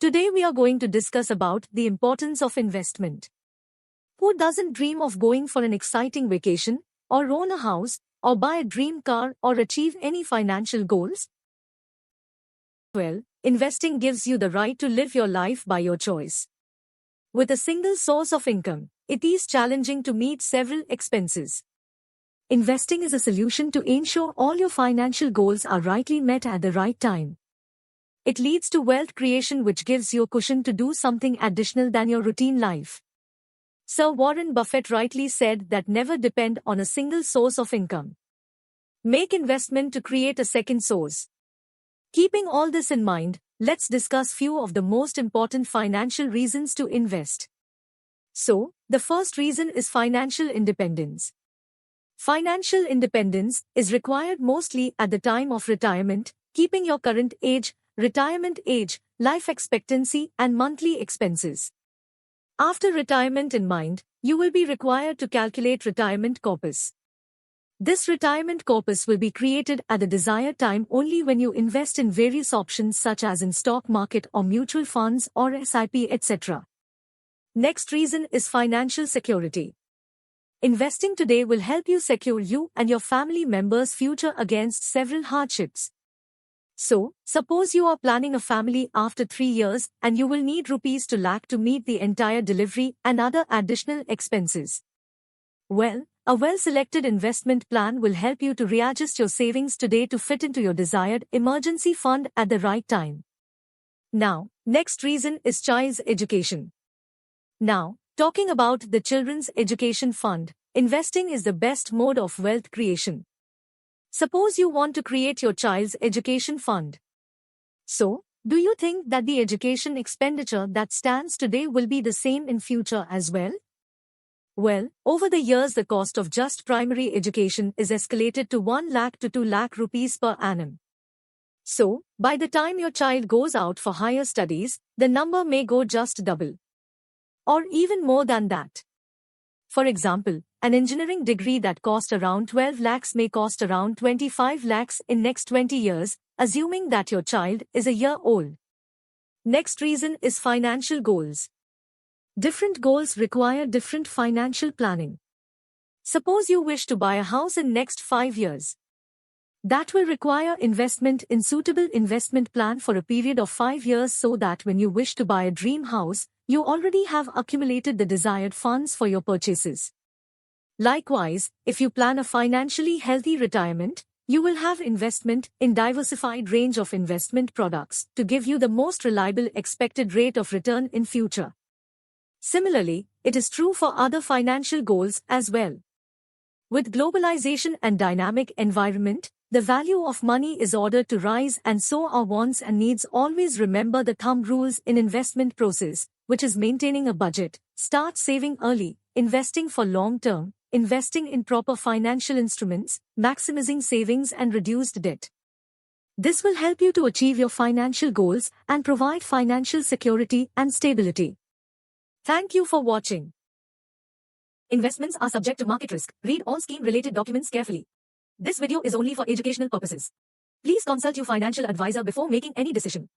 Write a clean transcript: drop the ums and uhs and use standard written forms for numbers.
Today we are going to discuss about the importance of investment. Who doesn't dream of going for an exciting vacation, or own a house, or buy a dream car, or achieve any financial goals? Well, investing gives you the right to live your life by your choice. With a single source of income, it is challenging to meet several expenses. Investing is a solution to ensure all your financial goals are rightly met at the right time. It leads to wealth creation, which gives you a cushion to do something additional than your routine life. Sir Warren Buffett rightly said that never depend on a single source of income. Make investment to create a second source. Keeping all this in mind, let's discuss few of the most important financial reasons to invest. So, the first reason is financial independence. Financial independence is required mostly at the time of retirement, keeping your current age, retirement age, life expectancy, and monthly expenses. After retirement in mind, you will be required to calculate retirement corpus. This retirement corpus will be created at the desired time only when you invest in various options such as in stock market or mutual funds or SIP, etc. Next reason is financial security. Investing today will help you secure you and your family members' future against several hardships. So, suppose you are planning a family after 3 years and you will need rupees 2 lakh to meet the entire delivery and other additional expenses. Well, a well-selected investment plan will help you to readjust your savings today to fit into your desired emergency fund at the right time. Now, next reason is child's education. Now, talking about the children's education fund, investing is the best mode of wealth creation. Suppose you want to create your child's education fund. So, do you think that the education expenditure that stands today will be the same in future as well? Well, over the years the cost of just primary education is escalated to 1 lakh to 2 lakh rupees per annum. So, by the time your child goes out for higher studies, the number may go just double. Or even more than that. For example, an engineering degree that cost around 12 lakhs may cost around 25 lakhs in next 20 years, assuming that your child is a year old. Next reason is financial goals. Different goals require different financial planning. Suppose you wish to buy a house in next 5 years. That will require investment in suitable investment plan for a period of 5 years so that when you wish to buy a dream house, you already have accumulated the desired funds for your purchases. Likewise, if you plan a financially healthy retirement, you will have investment in diversified range of investment products to give you the most reliable expected rate of return in future. Similarly, it is true for other financial goals as well. With globalization and dynamic environment, the value of money is ordered to rise, and so our wants and needs. Always remember the thumb rules in investment process, which is maintaining a budget, start saving early, investing for long term, investing in proper financial instruments, maximizing savings and reduced debt. This will help you to achieve your financial goals and provide financial security and stability. Thank you for watching. Investments are subject to market risk. Read all scheme-related documents carefully. This video is only for educational purposes. Please consult your financial advisor before making any decision.